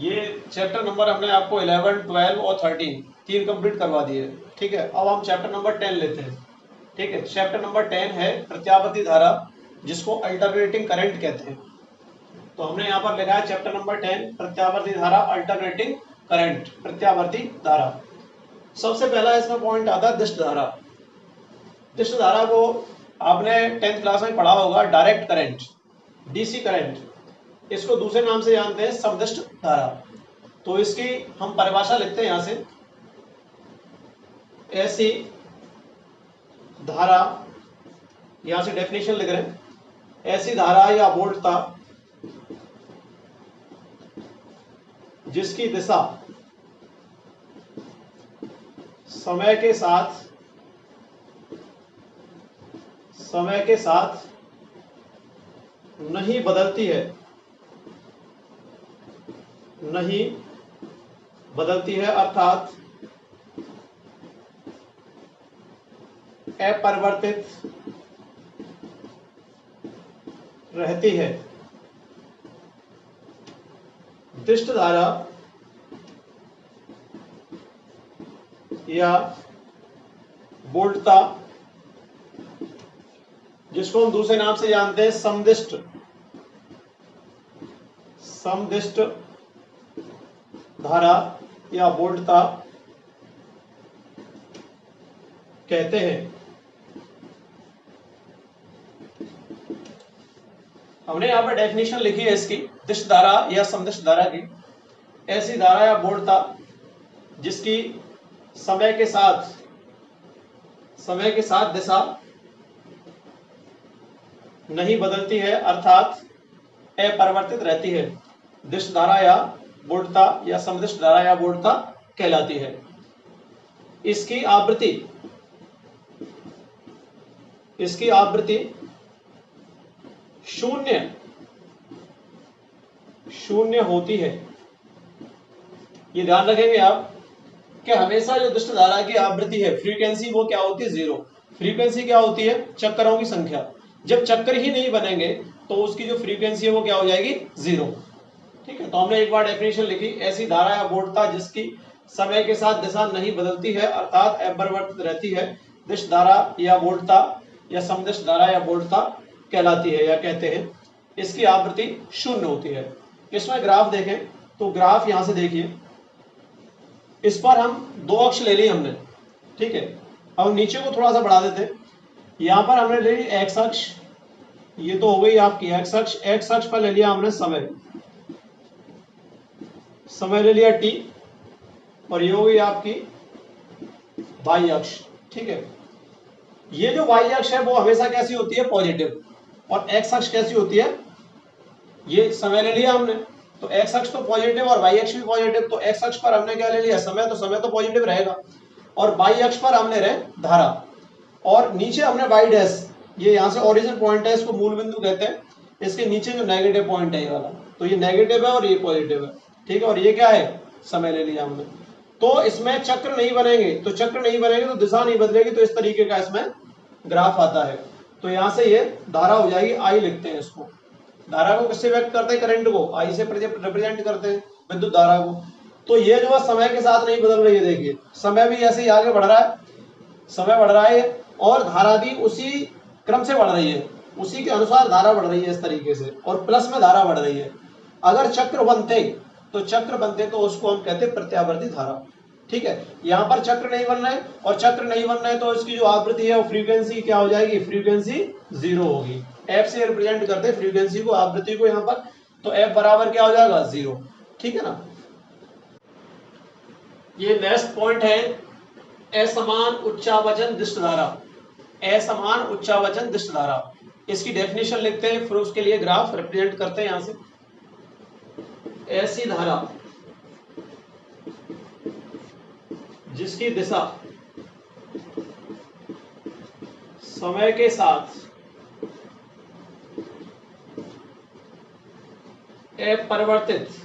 ये chapter number हमने आपको 11, 12 और 13 तीन कंप्लीट करवा दिए। ठीक है, अब हम चैप्टर नंबर 10 लेते हैं। ठीक है, चैप्टर नंबर 10 है प्रत्यावर्ती धारा, जिसको अल्टरनेटिंग करंट कहते हैं। तो हमने यहाँ पर लिखा है चैप्टर नंबर 10 प्रत्यावर्ती धारा, अल्टरनेटिंग करंट, प्रत्यावर्ती धारा। सबसे पहला इसमें पॉइंट आता है दिष्ट धारा। दिष्ट धारा को आपने 10th क्लास में पढ़ा होगा, डायरेक्ट करंट, डीसी करंट। इसको दूसरे नाम से जानते हैं समदिष्ट धारा। तो इसकी हम परिभाषा लिखते हैं यहां से, ऐसी धारा, यहां से डेफिनेशन लिख रहे हैं, ऐसी धारा या वोल्टता जिसकी दिशा समय के साथ नहीं बदलती है, अर्थात अपरिवर्तित रहती है। दिष्ट धारा या वोल्टता, जिसको हम दूसरे नाम से जानते हैं समदिष्ट धारा या वोल्टता कहते हैं। हमने यहां पर डेफिनेशन लिखी है इसकी, दिष्ट धारा या समदिष्ट धारा की, ऐसी धारा या वोल्टता जिसकी समय के साथ दिशा नहीं बदलती है, अर्थात अपरिवर्तित रहती है, दिष्ट धारा या वोल्टता या समदिष्ट धारा या वोल्टता कहलाती है। इसकी आवृत्ति शून्य होती है। ये ध्यान रखेंगे आप कि हमेशा जो दिष्ट धारा की आवृत्ति है, फ्रीक्वेंसी, वो क्या होती है? जीरो। फ्रीक्वेंसी क्या होती है? चक्करों की संख्या। जब चक्कर ही नहीं बनेंगे तो उसकी जो फ्रीक्वेंसी है वो क्या हो जाएगी? जीरो। ठीक है, तो हमने एक बार डेफिनेशन लिखी, ऐसी धारा या वोल्टता जिसकी समय के साथ दिशा नहीं बदलती है, अर्थात अपरिवर्तित रहती है, दिष्ट धारा या वोल्टता या समदिष्ट धारा या वोल्टता कहलाती है या कहते हैं। इसकी आवृत्ति शून्य होती है। इसमें ग्राफ देखें तो ग्राफ यहां से देखिए, इस पर हम दो अक्ष ले लिए हमने। ठीक है, अब नीचे को थोड़ा सा बढ़ा देते हैं। यहां पर हमने ले ली एक्स अक्ष, ये तो हो गई आपकी एक्स अक्ष। एक्स अक्ष पर ले लिया हमने समय ले लिया टी, और ये हो गई आपकी वाई अक्ष। ठीक है, ये जो वाई अक्ष है वो हमेशा कैसी होती है? पॉजिटिव। और एक्स अक्ष कैसी होती है? ये समय ले लिया हमने, तो एक्स अक्ष तो पॉजिटिव और वाई अक्ष भी पॉजिटिव। तो एक्स अक्ष पर हमने क्या ले लिया? समय, तो समय तो पॉजिटिव रहेगा। और वाई अक्ष पर हमने रहे धारा, और नीचे हमने वाई डैश, ये यहाँ से ओरिजिन पॉइंट है, इसको मूल बिंदु कहते हैं। इसके नीचे जो नेगेटिव पॉइंट है ये वाला, तो ये नेगेटिव है और ये पॉजिटिव है। ठीक है, और ये क्या है? समय ले लिया हमने। तो इसमें चक्र नहीं बनेंगे, तो दिशा नहीं बदलेगी, तो इस तरीके का इसमें ग्राफ आता है। तो यहां से ये धारा हो जाएगी, आई लिखते हैं इसको। धारा को किससे व्यक्त करते हैं? करंट को आई से रिप्रेजेंट करते हैं, विद्युत धारा को। तो ये जो है समय के साथ नहीं बदल रही है, देखिए समय भी ऐसे ही आगे बढ़ रहा है, समय बढ़ रहा है, और धारा भी उसी क्रम से बढ़ रही है, उसी के अनुसार धारा बढ़ रही है इस तरीके से, और प्लस में धारा बढ़ रही है। अगर चक्र बनते तो उसको हम कहते हैं प्रत्यावर्ती धारा। ठीक है, यहाँ पर चक्र नहीं बन रहे, और चक्र नहीं बन रहे तो इसकी जो आवृत्ति है वो फ्रीक्वेंसी क्या हो जाएगी? फ्रीक्वेंसी जीरो होगी। एफ से रिप्रेजेंट करते हैं फ्रीक्वेंसी को, आवृत्ति को यहाँ पर, तो एफ बराबर क्या हो जाएगा? जीरो। ठीक है ना। ये नेक्स्ट पॉइंट है, असमान उच्चावचन दिष्ट धारा। असमान उच्चावचन दिष्ट धारा, इसकी डेफिनेशन लिखते हैं, फिर उसके लिए ग्राफ रिप्रेजेंट करते हैं। यहां से, ऐसी धारा जिसकी दिशा समय के साथ अपरिवर्तित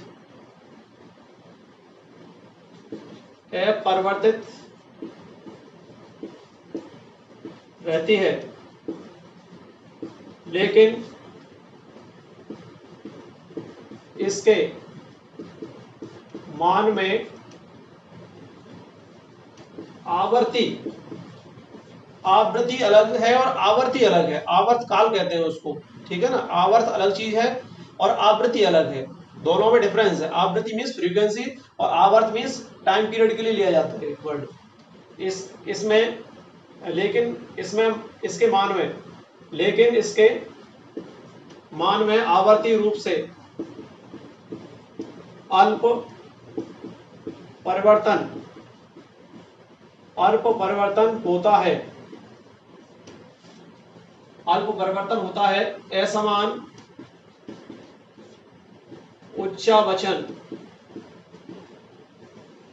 रहती है, लेकिन इसके मान में आवृत्ति अलग है और आवर्ती अलग है, आवर्त काल कहते हैं उसको, ठीक है ना। आवर्त अलग चीज है और आवृत्ति अलग है, दोनों में डिफरेंस है। आवृत्ति मीन्स फ्रीक्वेंसी और आवर्त मीन्स टाइम पीरियड के लिए लिया जाता है वर्ड इसमें। लेकिन इसमें इसके मान में आवर्ती रूप से अल्प परिवर्तन होता है,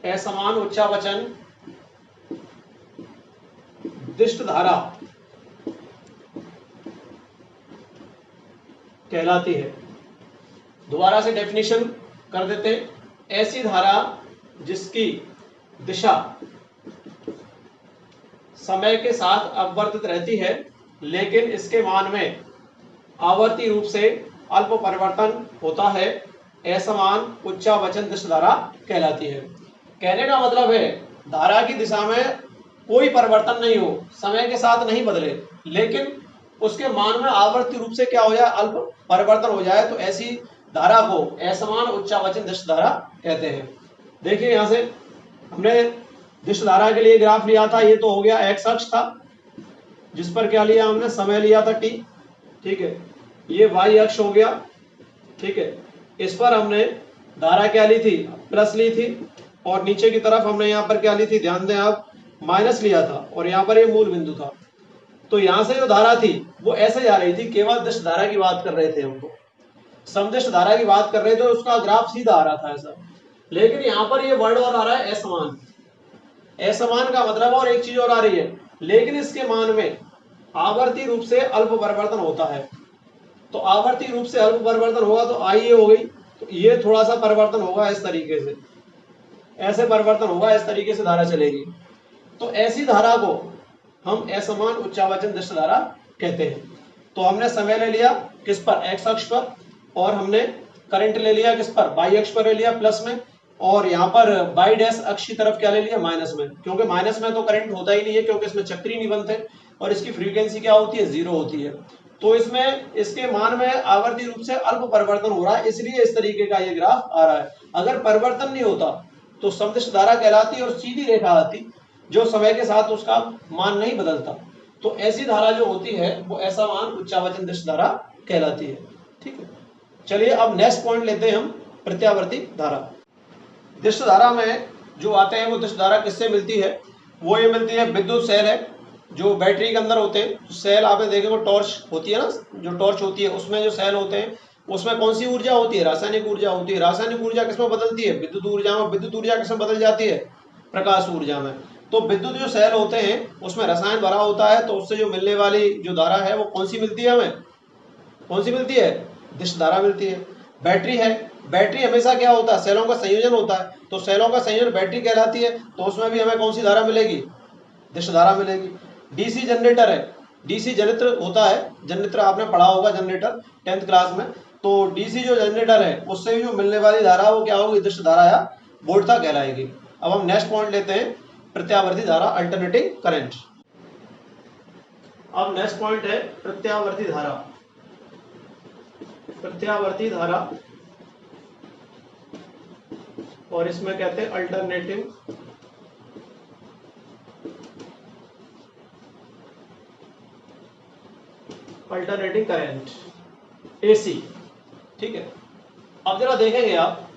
असमान उच्चावचन दिष्ट धारा कहलाती है। दोबारा से डेफिनेशन कर देते हैं। ऐसी धारा जिसकी दिशा समय के साथ अपवर्तित रहती है लेकिन इसके मान में आवर्ती रूप से अल्प परिवर्तन होता है, असमान उच्चावचन दिष्ट धारा कहलाती है। कहने का मतलब है धारा की दिशा में कोई परिवर्तन नहीं हो, समय के साथ नहीं बदले, लेकिन उसके मान में आवर्ती रूप से क्या हो जाए, अल्प परिवर्तन हो जाए, तो ऐसी धारा को असमान उच्चावचन दिष्ट धारा कहते हैं। देखिए यहां से हमने दिष्ट धारा के लिए ग्राफ लिया था, ये तो हो गया एक्स अक्ष था जिस पर क्या लिया हमने, समय लिया था टी, ठीक है। ये वाई अक्ष हो गया, ठीक है। इस पर हमने धारा क्या ली थी, प्लस ली थी, और नीचे की तरफ हमने यहाँ पर क्या ली थी, ध्यान दें आप, माइनस लिया था, और यहाँ पर ये मूल बिंदु था। तो यहां से जो धारा थी वो ऐसे जा रही थी, केवल दिष्ट धारा की बात कर रहे थे हमको, समदिष्ट धारा की बात कर रहे थे, उसका ग्राफ सीधा आ रहा था ऐसा। लेकिन यहाँ पर ये वर्ड और आ रहा है असमान, असमान का मतलब और एक चीज और आ रही है, लेकिन इसके मान में आवर्ती रूप से अल्प परिवर्तन होता है। तो आवर्ती रूप से अल्प परिवर्तन होगा तो आई ये हो गई, तो ये थोड़ा सा परिवर्तन होगा इस तरीके से, ऐसे परिवर्तन होगा, इस तरीके से धारा चलेगी। तो ऐसी धारा को हम असमान उच्चावचन दिष्ट धारा कहते हैं। तो हमने समय ले लिया किस पर, एक्स अक्ष पर, और हमने करंट ले लिया किस पर, वाई अक्ष पर ले लिया प्लस में, और यहाँ पर वाई डैश अक्ष की तरफ क्या ले लिया, माइनस में, क्योंकि माइनस में तो करंट होता ही नहीं है, क्योंकि इसमें चक्र ही नहीं बनते और इसकी फ्रीक्वेंसी क्या होती है, 0 होती है। तो इसमें इसके मान में आवर्ती रूप से अल्प परिवर्तन हो रहा है, इसलिए इस तरीके का ये ग्राफ आ रहा है। अगर परिवर्तन नहीं होता तो समदिष्ट धारा कहलाती और सीधी रेखा आती जो समय के साथ उसका मान नहीं बदलता। तो ऐसी धारा जो होती है वो असमान उच्चावचन दिष्ट धारा कहलाती है, ठीक है। चलिए अब नेक्स्ट पॉइंट लेते हैं हम, प्रत्यावर्ती धारा। दिष्ट धारा में जो आते हैं वो दिष्ट धारा किससे मिलती है, वो ये मिलती है, विद्युत सेल है जो बैटरी के अंदर होते हैं। सेल आपने देखे वो टॉर्च होती है ना, जो टॉर्च होती है उसमें जो सेल होते हैं उसमें कौन सी ऊर्जा होती है, रासायनिक ऊर्जा होती है। रासायनिक ऊर्जा किसमें बदलती है, विद्युत ऊर्जा में। विद्युत ऊर्जा किसमें बदल जाती है, प्रकाश ऊर्जा में। तो विद्युत जो सेल होते हैं उसमें रसायन भरा होता है, तो उससे जो मिलने वाली जो धारा है वो कौन सी मिलती है, हमें कौन सी मिलती है, दिष्ट धारा मिलती है। बैटरी है, बैटरी हमेशा क्या होता है, सेलों का संयोजन होता है, तो सेलों का संयोजन बैटरी कहलाती है, तो उसमें भी हमें कौन सी धारा मिलेगी, दिष्ट धारा मिलेगी। डीसी जनरेटर है, डीसी जनरेटर होता है, जनरेटर आपने पढ़ा होगा, जनरेटर 10th क्लास में। तो डीसी जो जनरेटर है उससे भी जो मिलने वाली धारा वो क्या होगी, दिष्ट धारा या वोल्टता कहलाएगी। अब हम नेक्स्ट पॉइंट लेते हैं, प्रत्यावर्ती धारा, अल्टरनेटिंग करंट। अब नेक्स्ट पॉइंट है प्रत्यावर्ती धारा। प्रत्यावर्ती धारा, और इसमें कहते हैं अल्टरनेटिंग करंट, एसी, ठीक है। अब जरा देखेंगे आप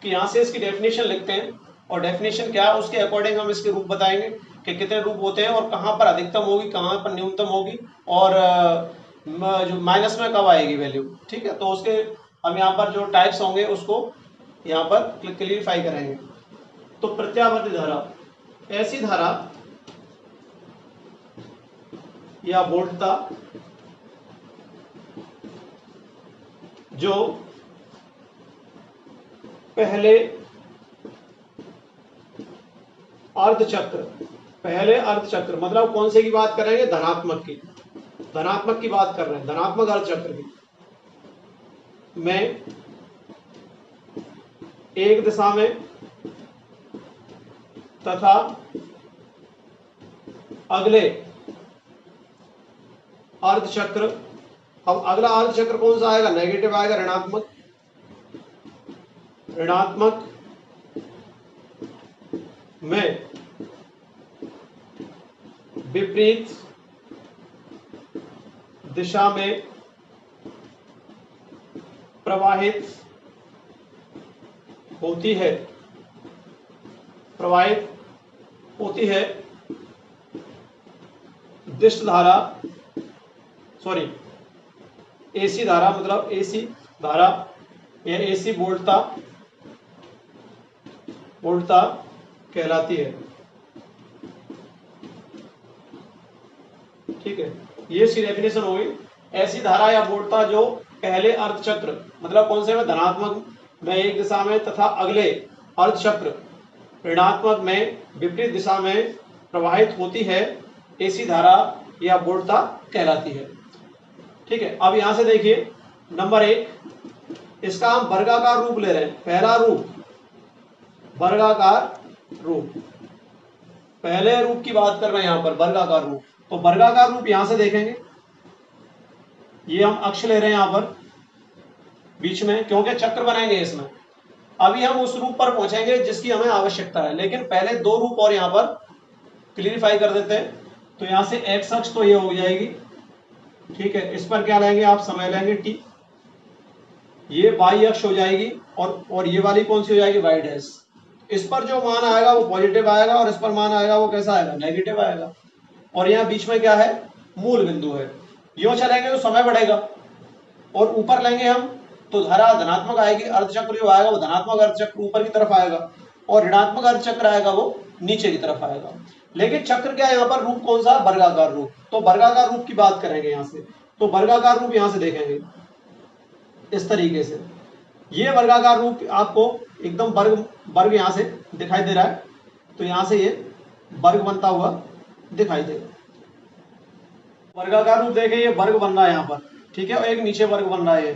कि यहां से इसकी डेफिनेशन लिखते हैं, और डेफिनेशन क्या है उसके अकॉर्डिंग हम इसके रूप बताएंगे कि कितने रूप होते हैं और कहां पर अधिकतम होगी, कहां पर न्यूनतम होगी, और जो माइनस में कब आएगी वैल्यू, ठीक है। तो उसके हम यहाँ पर जो टाइप्स होंगे उसको यहाँ पर क्लियरिफाई करेंगे। तो प्रत्यावर्ती धारा, ऐसी धारा या वोल्टता जो पहले अर्धचक्र मतलब कौन से की बात कर रहे हैं, धनात्मक की बात कर रहे हैं, धनात्मक अर्धचक्र की में एक दिशा में तथा अगले अर्धचक्र। अब अगला अर्धचक्र कौन सा आएगा? नेगेटिव आएगा, ऋणात्मक। ऋणात्मक में विपरीत दिशा में प्रवाहित होती है, प्रवाहित होती है दिश धारा, सॉरी एसी धारा, मतलब एसी धारा या एसी वोल्टता कहलाती है। ठीक है, ये इसकी डेफिनेशन हो गई। ऐसी धारा या वोल्टता जो पहले अर्धचक्र, मतलब कौन से में, धनात्मक में एक दिशा में तथा अगले अर्धचक्र ऋणात्मक में विपरीत दिशा में प्रवाहित होती है, ऐसी धारा या वोल्टता कहलाती है। ठीक है, अब यहां से देखिए नंबर 1, इसका हम वर्गाकार रूप ले रहे हैं। पहला रूप वर्गाकार रूप, पहले रूप की बात कर रहे हैं यहां पर, वर्गाकार रूप। तो वर्गाकार रूप यहां से देखेंगे, ये हम अक्ष ले रहे हैं यहां पर बीच में, क्योंकि चक्र बनाएंगे इसमें। अभी हम उस रूप पर पहुंचेंगे जिसकी हमें आवश्यकता है, लेकिन पहले दो रूप और यहां पर क्लियरिफाई कर देते हैं। तो यहां से एक्स अक्ष तो ये हो जाएगी, ठीक है, इस पर क्या लेंगे आप, समय लेंगे t। ये वाई अक्ष हो जाएगी, और ये वाली कौन सी हो जाएगी, वाई डैश। इस पर जो मान आएगा वो पॉजिटिव आएगा, और इस पर मान आएगा वो कैसा आएगा, नेगेटिव आएगा। और यहाँ बीच में क्या है, मूल बिंदु है। यो चलेंगे तो समय बढ़ेगा, और ऊपर लेंगे हम तो धारा धनात्मक आएगी। अर्धचक्र जो आएगा वो धनात्मक अर्धचक्र ऊपर की तरफ आएगा, और ऋणात्मक अर्धचक्र आएगा वो नीचे की तरफ आएगा। लेकिन चक्र क्या है यहाँ पर, रूप कौन सा, वर्गाकार रूप। तो वर्गाकार रूप की बात करेंगे यहाँ से, तो वर्गाकार रूप यहाँ से देखेंगे इस तरीके से। ये वर्गाकार रूप आपको एकदम वर्ग यहाँ से दिखाई दे रहा है, तो यहाँ से ये वर्ग बनता हुआ दिखाई देगा। वर्गाकार रूप देखें, ये वर्ग बन रहा है यहाँ पर, ठीक है, और एक नीचे वर्ग बन रहा है,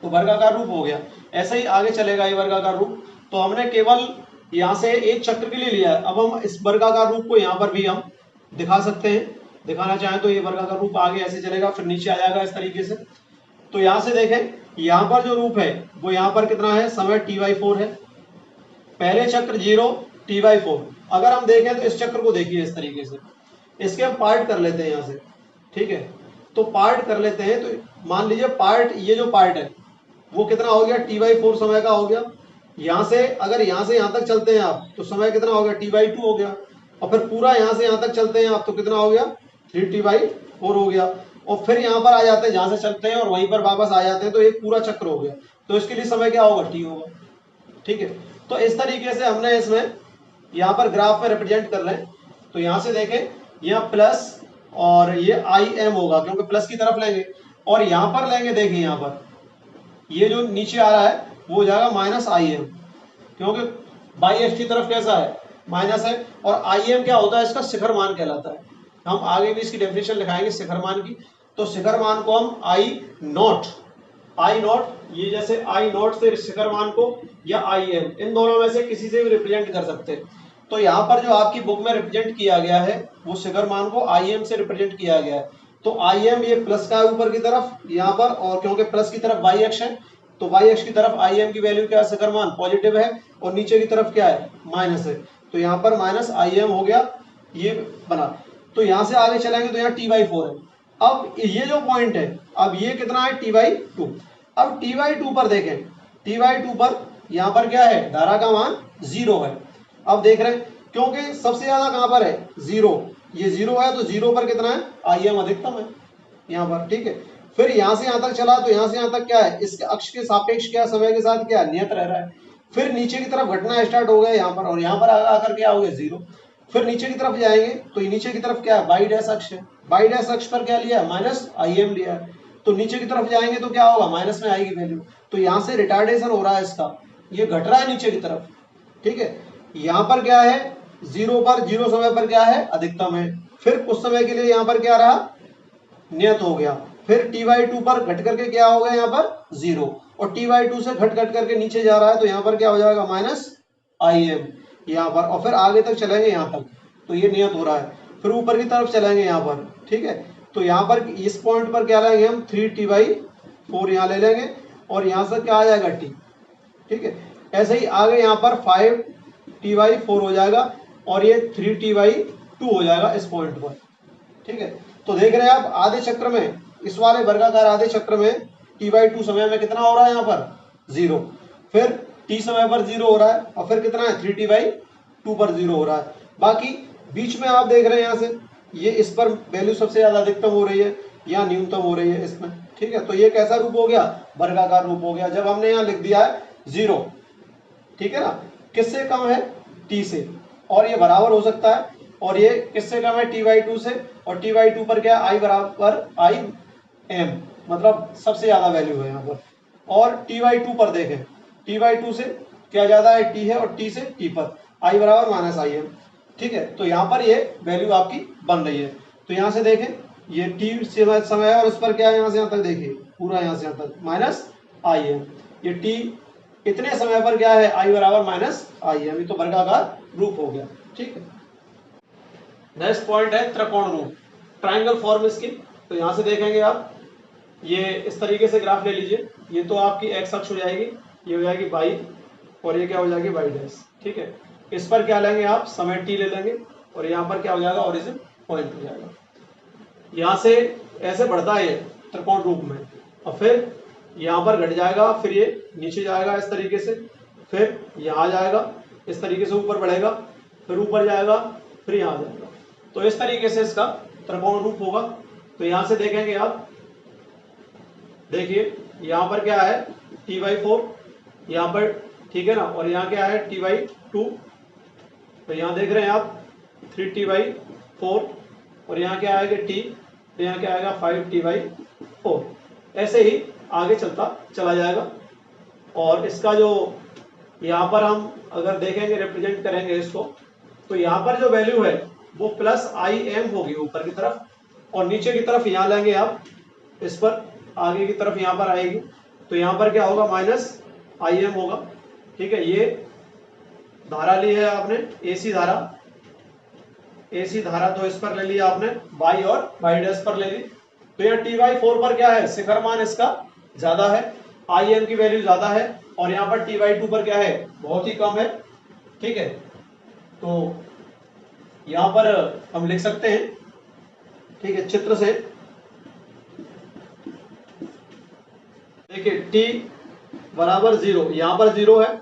तो वर्गाकार रूप हो गया। ऐसे ही आगे चलेगा ये वर्गाकार रूप। तो हमने केवल यहाँ से एक चक्र के लिए लिया है, अब हम इस वर्गाकार रूप को यहाँ पर भी हम दिखा सकते हैं। दिखाना चाहें तो ये वर्गाकार रूप आगे ऐसे चलेगा, फिर नीचे आ जाएगा इस तरीके से। तो यहाँ से देखें, यहाँ पर जो रूप है वो यहाँ पर कितना है, समय t/4 है। पहले चक्र 0, t/4। अगर हम देखें तो इस चक्र को देखिए इस तरीके से, इसके हम पार्ट कर लेते हैं यहाँ से, ठीक है। तो पार्ट कर लेते हैं, तो मान लीजिए पार्ट, ये जो पार्ट है वो कितना हो गया, t/4 समय का हो गया। यहाँ से अगर यहाँ से यहाँ तक चलते हैं आप तो समय कितना हो गया, t/2 हो गया। और फिर पूरा यहाँ से यहाँ तक चलते हैं आप तो कितना हो गया, 3t/4 हो गया। और फिर यहाँ पर आ जाते हैं, जहाँ से चलते हैं और वहीं पर वापस आ जाते हैं, तो एक पूरा चक्र हो गया। तो इसके लिए समय क्या होगा, t होगा, ठीक है। तो इस तरीके से हमने इसमें यहाँ पर ग्राफ में रिप्रेजेंट कर रहे हैं। तो यहाँ से देखें, यहाँ प्लस और ये im होगा, क्योंकि प्लस की तरफ लेंगे। और यहाँ पर लेंगे, देखिए यहाँ पर ये जो नीचे आ रहा है वो हो जाएगा -im, क्योंकि बाई एक्स की तरफ कैसा है, माइनस है। और im क्या होता है, इसका शिखर मान कहलाता है। हम आगे भी इसकी डेफिनेशन लिखाएंगे शिखर मान की। तो शिखर मान को हम I नॉट, ये जैसे I नॉट से शिखर मान को, या im, इन दोनों में से किसी से भी रिप्रेजेंट कर सकते हैं। तो यहाँ पर जो आपकी बुक में रिप्रेजेंट किया गया है वो शिखर मान को im से रिप्रेजेंट किया गया है। तो im ये प्लस का है ऊपर की तरफ यहाँ पर, और क्योंकि प्लस की तरफ y अक्ष है तो y अक्ष की तरफ im की वैल्यू क्या है, शिखर मान पॉजिटिव है, और नीचे की तरफ क्या है, माइनस है। तो यहाँ पर -im हो गया, ये बना। तो यहाँ से आगे चलेंगे तो यहाँ t/4 है। अब ये जो पॉइंट है, अब ये कितना है, t/2। अब t/2 पर देखें, t/2 पर यहाँ पर क्या है, धारा का मान 0 है। अब देख रहे हैं, क्योंकि सबसे ज्यादा कहां पर है, 0, ये 0 है, तो 0 पर कितना है, im अधिकतम है यहाँ पर, ठीक है। फिर यहाँ से यहाँ तक चला, तो यहाँ से यहाँ तक क्या है, इसके अक्ष के सापेक्ष क्या, समय के साथ क्या नियत रह रहा है। फिर नीचे की तरफ घटना स्टार्ट हो गया यहाँ पर, और यहाँ पर आकर क्या हो गया, 0। फिर नीचे की तरफ जाएंगे तो नीचे की तरफ क्या है, y डैश अक्ष है। y डैश अक्ष पर क्या लिया है, -im लिया है। तो नीचे की तरफ जाएंगे तो क्या होगा, माइनस में आएगी वैल्यू। तो यहाँ से रिटार्डेशन हो रहा है इसका, ये घट रहा है नीचे की तरफ, ठीक है। यहाँ पर क्या है, 0 पर, 0 समय पर क्या है, अधिकतम है। फिर कुछ समय के लिए यहाँ पर क्या रहा, नियत हो गया। फिर t/2 पर घट करके क्या हो गया, यहाँ पर 0, और t/2 से घट करके नीचे जा रहा है, तो यहाँ पर क्या हो जाएगा, -im। यहाँ पर, और फिर आगे तक चलेंगे यहाँ तक, तो ये नियत हो रहा है। फिर ऊपर की तरफ चलेंगे यहाँ पर, ठीक है। तो यहाँ पर इस पॉइंट पर क्या लेंगे हम, 3t/4 यहाँ ले लेंगे, और यहाँ से क्या आ जाएगा t, ठीक है। ऐसे ही आगे यहाँ पर 5t/4 हो जाएगा, और ये 3t/2 हो जाएगा इस पॉइंट पर, ठीक है। तो देख रहे हैं आप आधे चक्र में, इस वाले वर्गाकार आधे चक्र में t/2 समय में कितना हो रहा है, यहाँ पर 0, फिर t समय पर 0 हो रहा है, और फिर कितना है 3t/2 पर 0 हो रहा है। बाकी बीच में आप देख रहे हैं यहाँ से, ये इस पर वैल्यू सबसे ज्यादा अधिकतम हो रही है या न्यूनतम हो रही है इसमें, ठीक है। तो ये कैसा रूप हो गया, वर्गाकार रूप हो गया, जब हमने यहाँ लिख दिया है 0, ठीक है ना। किससे कम है, t से, और ये बराबर हो सकता है, और ये किससे कम है, t/2 से, और t/2 पर क्या है, i बराबर im, मतलब सबसे ज्यादा वैल्यू है यहाँ पर। और t/2 पर देखें, t/2 से क्या ज्यादा है, t है, और t से t पर i बराबर -im, ठीक है। तो यहाँ पर ये वैल्यू आपकी बन रही है। तो यहाँ से देखें, ये t समय है, और उस पर क्या है, यहाँ से यहाँ तक देखिए, पूरा यहाँ से यहाँ तक -im, ये t इतने समय पर क्या है, i बराबर -im, ये तो वर्गाकार रूप हो गया, ठीक है। नेक्स्ट पॉइंट है त्रिकोण रूप, ट्रायंगल फॉर्म इसकी। तो यहाँ से देखेंगे आप, ये इस तरीके से ग्राफ ले लीजिए, ये तो आपकी x अक्ष हो जाएगी, ये हो जाएगी y, और ये क्या हो जाएगी y डैश, ठीक है। इस पर क्या लेंगे आप, समय t ले लेंगे, और यहाँ पर क्या हो जाएगा, ओरिजिन पॉइंट हो जाएगा। यहाँ से ऐसे बढ़ता है त्रिकोण रूप में, और फिर यहाँ पर घट जाएगा, फिर ये नीचे जाएगा इस तरीके से, फिर यहाँ जाएगा इस तरीके से, ऊपर बढ़ेगा, फिर ऊपर जाएगा, फिर यहाँ जाएगा। तो इस तरीके से इसका त्रिकोण रूप होगा। तो यहाँ से देखेंगे आप, देखिए यहाँ पर क्या है, t/4 यहाँ पर, ठीक है ना, और यहाँ क्या है, t/2। तो यहाँ देख रहे हैं आप 3t/4, और यहाँ क्या आएगा t, तो यहाँ क्या आएगा 5t/4। ऐसे ही आगे चलता चला जाएगा। और इसका जो यहाँ पर हम अगर देखेंगे, रिप्रेजेंट करेंगे इसको, तो यहाँ पर जो वैल्यू है वो +im होगी ऊपर की तरफ, और नीचे की तरफ यहाँ लेंगे आप, इस पर आगे की तरफ यहाँ पर आएगी, तो यहाँ पर क्या होगा, -im होगा, ठीक है। ये धारा ली है आपने, AC धारा, तो इस पर ले लिया आपने y और y डैश पर ले ली। तो यहाँ t/4 पर क्या है, शिखर मान इसका ज्यादा है, im की वैल्यू ज्यादा है, और यहाँ पर t/2 पर क्या है, बहुत ही कम है, ठीक है। तो यहाँ पर हम लिख सकते हैं, ठीक है, चित्र से देखिए t बराबर 0, यहाँ पर 0 है,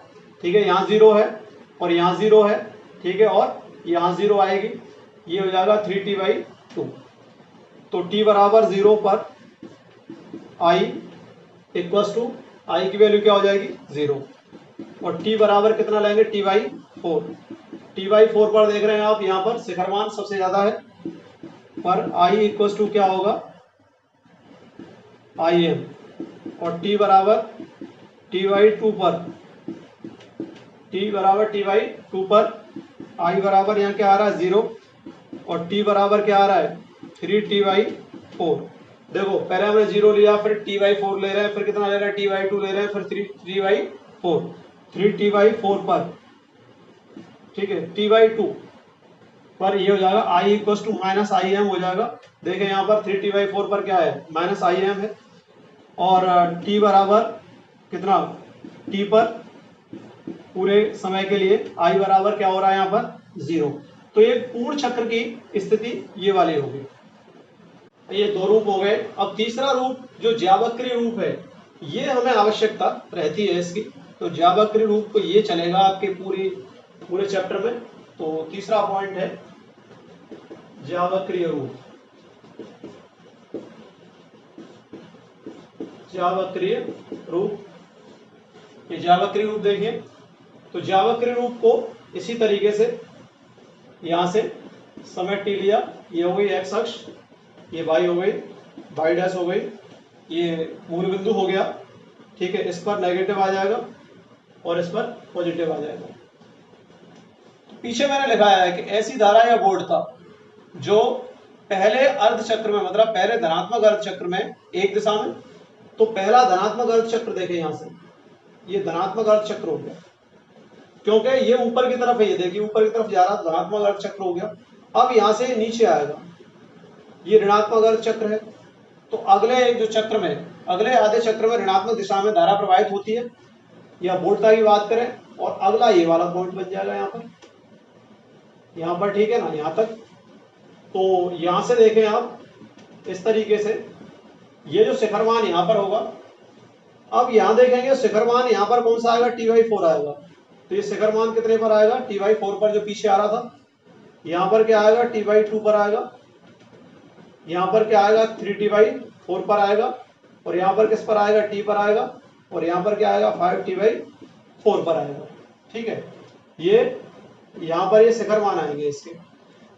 ठीक है, यहाँ 0 है, और यहाँ 0 है, ठीक है, और यहाँ 0 आएगी, ये हो जाएगा 3t/2। तो t बराबर 0 पर i की वैल्यू क्या हो जाएगी, 0, और t बराबर कितना लेंगे, t/4। t/4 पर देख रहे हैं आप, यहाँ पर शिखर मान सबसे ज्यादा है, पर i क्या होगा, im, और t बराबर t/2 पर i बराबर यहाँ क्या आ रहा है, 0, और t बराबर क्या आ रहा है, 3t/4। देखो पहले हमने 0 लिया, फिर t/4 ले रहे हैं, फिर कितना ले रहे हैं, t/2 ले रहे हैं, फिर 3t/4 पर, ठीक है, t/2 पर ये हो जाएगा i -im हो जाएगा। देखें यहाँ पर 3t/4 पर क्या है, -im है, और t बराबर कितना, t पर पूरे समय के लिए i बराबर क्या हो रहा है, यहाँ पर 0। तो ये पूर्ण चक्र की स्थिति ये वाली होगी। ये दो रूप हो गए। अब तीसरा रूप जो ज्यावक्रीय रूप है, ये हमें आवश्यकता रहती है इसकी। तो ज्यावक्रीय रूप को ये चलेगा आपके पूरे चैप्टर में। तो तीसरा पॉइंट है ज्यावक्रीय रूप। ज्यावक्रीय रूप, ये ज्यावक्रीय रूप देखिए। तो ज्यावक्रीय रूप को इसी तरीके से यहां से समय t लिया, ये हो गई x अक्ष, ये y हो गई, y डैश हो गई, ये मूल बिंदु हो गया, ठीक है। इस पर नेगेटिव आ जाएगा और इस पर पॉजिटिव आ जाएगा। तो पीछे मैंने लिखाया है कि ऐसी धारा या बोर्ड था जो पहले अर्ध चक्र में, मतलब पहले धनात्मक अर्ध चक्र में एक दिशा में, तो पहला धनात्मक अर्ध चक्र देखें यहां से, ये धनात्मक अर्ध चक्र हो गया, क्योंकि ये ऊपर की तरफ है, ये देखिए ऊपर की तरफ जा रहा, धनात्मक अर्ध चक्र हो गया। अब यहां से नीचे आएगा, ये ऋणात्मक अर्ध चक्र है। तो अगले जो चक्र में, अगले आधे चक्र में ऋणात्मक दिशा में धारा प्रवाहित होती है, या वोल्टता की बात करें, और अगला ये वाला पॉइंट बन जाएगा यहाँ पर, ठीक है ना, यहाँ तक। तो यहां से देखें आप इस तरीके से, ये जो शिखर मान यहाँ पर होगा, अब यहां देखेंगे शिखर मान यहाँ पर कौन सा आएगा, T/4 आएगा। तो ये शिखर मान कितने पर आएगा, T/4 पर, जो पीछे आ रहा था। यहाँ पर क्या आएगा, T/2 पर आएगा। यहाँ पर क्या आएगा, 3T/4 पर आएगा। और यहाँ पर किस पर आएगा, T पर आएगा। और यहाँ पर क्या आएगा, 5T/4 पर आएगा। ठीक है, ये यहाँ पर ये शिखर मान आएंगे इसके।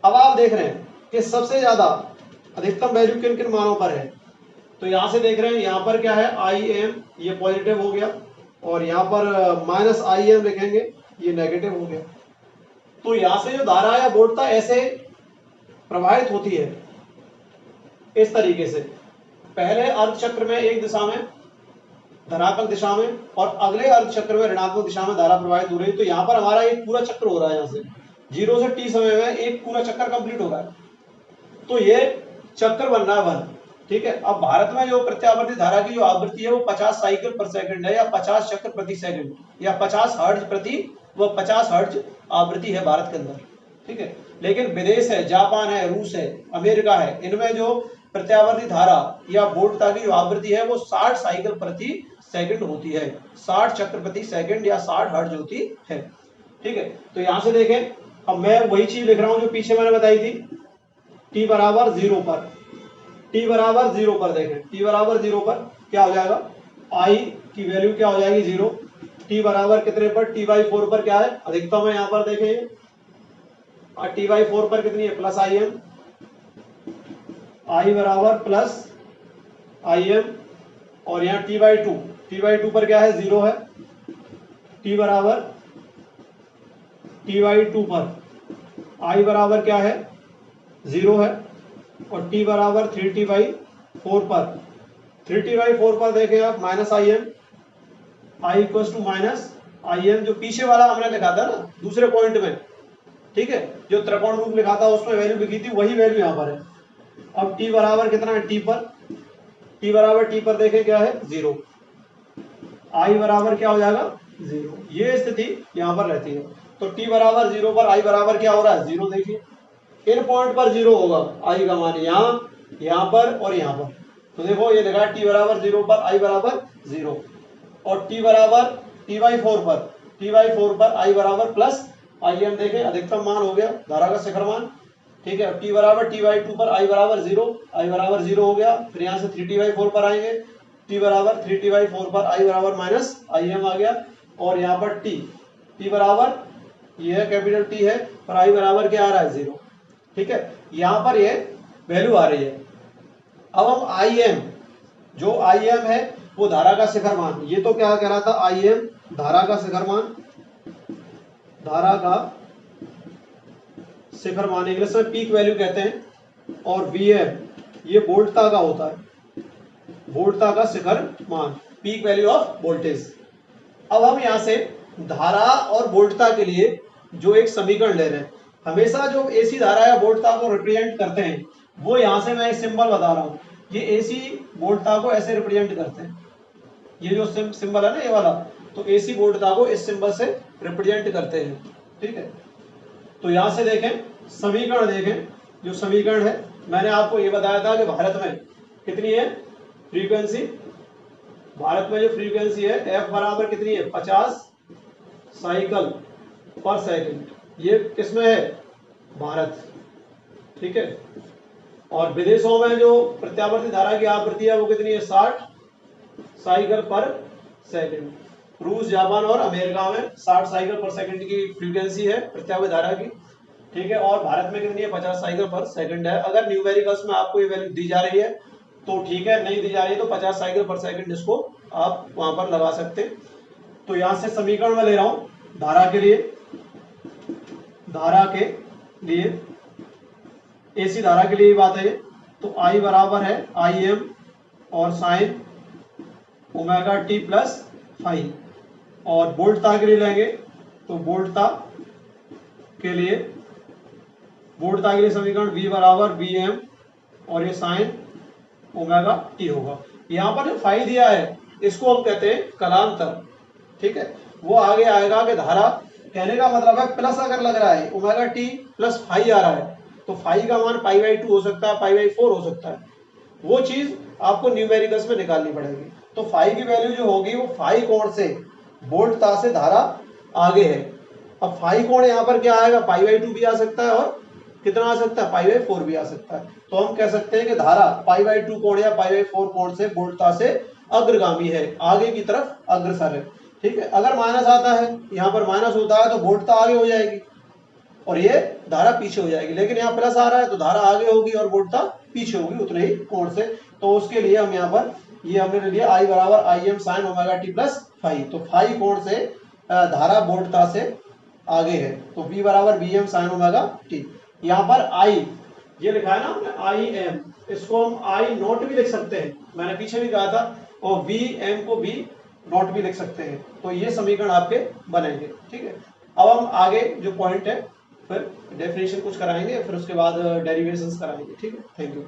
अब आप देख रहे हैं कि सबसे ज्यादा अधिकतम वैल्यू किन किन मानों पर है। तो यहां से देख रहे हैं, यहाँ पर क्या है, Im, ये पॉजिटिव हो गया, और यहाँ पर -Im लिखेंगे, ये नेगेटिव हो गया। तो यहां से जो धारा या वोल्टता ऐसे प्रवाहित होती है इस तरीके से, पहले अर्धचक्र में एक दिशा में धनात्मक दिशा में, और अगले अर्धचक्र में ऋणात्मक दिशा में धारा प्रवाहित हो रही है। तो यहाँ पर हमारा एक पूरा चक्र हो रहा है, यहाँ से 0 से T समय में एक पूरा चक्कर कंप्लीट हो रहा है। तो ये चक्कर बन रहा है 1। ठीक है, अब भारत में जो प्रत्यावर्ती धारा की जो आवृत्ति है वो 50 साइकिल पर सेकंड है, या 50 चक्र प्रति सेकंड, या 50 हर्ट्ज प्रति, वो 50 हर्ट्ज आवृत्ति है भारत के अंदर। ठीक है, लेकिन विदेश है, जापान है, रूस है, अमेरिका है, इनमें जो प्रत्यावर्ती धारा या वोल्टता की जो आवृत्ति है वो 60 साइकिल प्रति सेकंड होती है, 60 चक्र प्रति सेकंड या 60 हर्ट्ज होती है। ठीक है, तो यहां से देखें, अब मैं वही चीज लिख रहा हूं जो पीछे मैंने बताई थी। T बराबर 0 पर, T बराबर 0 पर देखें, T बराबर 0 पर क्या हो जाएगा, I की वैल्यू क्या हो जाएगी, 0। T बराबर कितने पर, T/4 पर क्या है, अधिकतम है, यहाँ पर देखें, और T/4 पर कितनी है, +Im, I बराबर +Im, और यहाँ T/2 पर क्या है, 0 है। T बराबर T/2 पर I बराबर क्या है, 0 है। और T बराबर 3T/4 पर, 3T/4 पर देखें आप, -Im, I equal to -Im, जो पीछे वाला हमने लिखा था ना दूसरे पॉइंट में। ठीक है, जो त्रिकोण रूप लिखा था उसमें वैल्यू लिखी थी, वही वैल्यू यहाँ पर है। अब T बराबर कितना है, T पर, T बराबर T पर देखें क्या है, 0। I बराबर क्या हो जाएगा, 0। ये स्थिति यहाँ पर रहती है। तो T बराबर 0 पर I बराबर क्या हो रहा है, 0। देखिए इन पॉइंट पर 0 होगा, I का मान यहाँ पर और यहाँ पर। तो देखो ये लिखा है T बराबर 0 पर I बराबर 0, और T बराबर T/4 पर I बराबर +Im, देखें अधिकतम मान हो गया, धारा का शिखर मान। ठीक है, T बराबर T/2 पर I बराबर 0 हो गया। फिर यहाँ से 3T/4 पर आएंगे, T बराबर 3T/4 पर I बराबर -Im आ गया। और यहाँ पर T बराबर, ये है कैपिटल T है, पर I बराबर क्या आ रहा है, 0। ठीक है, यहाँ पर ये वैल्यू आ रही है। अब हम Im, जो Im है वो धारा का शिखर मान, ये तो क्या कह रहा था, Im धारा का शिखर मान, धारा का शिखर मान इंग्लिश में पीक वैल्यू कहते हैं। और Vm ये वोल्टता का होता है, वोल्टता का शिखर मान, पीक वैल्यू ऑफ वोल्टेज। अब हम यहाँ से धारा और वोल्टता के लिए जो एक समीकरण ले रहे हैं, हमेशा जो एसी धारा या वोल्टता को रिप्रेजेंट करते हैं, वो यहाँ से मैं एक सिंबल बता रहा हूँ, ये एसी वोल्टता को ऐसे रिप्रेजेंट करते हैं। ये जो सिंबल है ना, ये वाला, तो एसी वोल्टता को इस सिंबल से रिप्रेजेंट करते हैं। ठीक है, तो यहाँ से देखें, समीकरण देखें, जो समीकरण है मैंने आपको ये बताया था कि भारत में कितनी है फ्रीक्वेंसी, भारत में जो फ्रीक्वेंसी है F बराबर कितनी है, 50 साइकिल पर सेकंड। ये किसमें है, भारत। ठीक है, और विदेशों में जो प्रत्यावर्ती धारा की आवृत्ति है वो कितनी है, 60 साइकिल पर सेकंड। रूस, जापान और अमेरिका में 60 साइकिल पर सेकंड की फ्रीक्वेंसी है प्रत्यावर्ती धारा की। ठीक है, और भारत में कितनी है, 50 साइकिल पर सेकंड है। अगर न्यूमेरिकल्स में आपको ये वैल्यू दी जा रही है तो ठीक है, नहीं दी जा रही है तो 50 साइकिल पर सेकंड इसको आप वहां पर लगा सकते हैं। तो यहां से समीकरण में ले रहा हूं धारा के लिए, धारा के लिए, एसी धारा के लिए बात है। तो I बराबर है Im और साइन ओमेगा t +φ। और वोल्टता के लिए लेंगे तो वोल्टता के लिए समीकरण V बराबर Vm और ये साइन ओमेगा टी होगा। यहाँ पर जो फाई दिया है इसको हम कहते हैं कलांतर, ठीक है। वो आगे आएगा कि धारा, कहने का मतलब है प्लस अगर लग रहा है ओमेगा टी प्लस फाई आ रहा है तो फाई का मान π/2 हो सकता है, π/4 हो सकता है। वो चीज आपको न्यूमेरिकल्स में निकालनी पड़ेगी। तो फाई की वैल्यू जो होगी वो फाई कोण से वोल्टता से धारा आगे है। अब फाई कोण यहाँ पर क्या आएगा, π/2 भी आ सकता है और कितना आ सकता है, π/4 भी आ सकता है। तो हम कह सकते हैं कि धारा π/2 कोण या π/4 कोण से वोल्टता से अग्रगामी है, आगे की तरफ अग्रसर है, ठीक है। अगर माइनस आता है, यहाँ पर माइनस होता है तो वोल्टता आगे हो जाएगी और ये धारा पीछे हो जाएगी, लेकिन यहाँ प्लस आ रहा है तो धारा आगे होगी और वोल्टता पीछे होगी उतने ही कोण से। तो उसके लिए हम यहाँ पर ये हमने लिया I बराबर Im sine omega T plus phi. तो फाई कोण से धारा वोल्टता से आगे है, तो V बराबर Vm साइन ओमेगा टी। यहाँ पर I ये लिखा है ना हमने Im, इसको हम I नॉट भी लिख सकते हैं, मैंने पीछे भी कहा था, और Vm को V नॉट भी लिख सकते हैं। तो ये समीकरण आपके बनेंगे, ठीक है। अब हम आगे जो पॉइंट है फिर डेफिनेशन कुछ कराएंगे, फिर उसके बाद डेरिवेशंस कराएंगे, ठीक है। Thank you.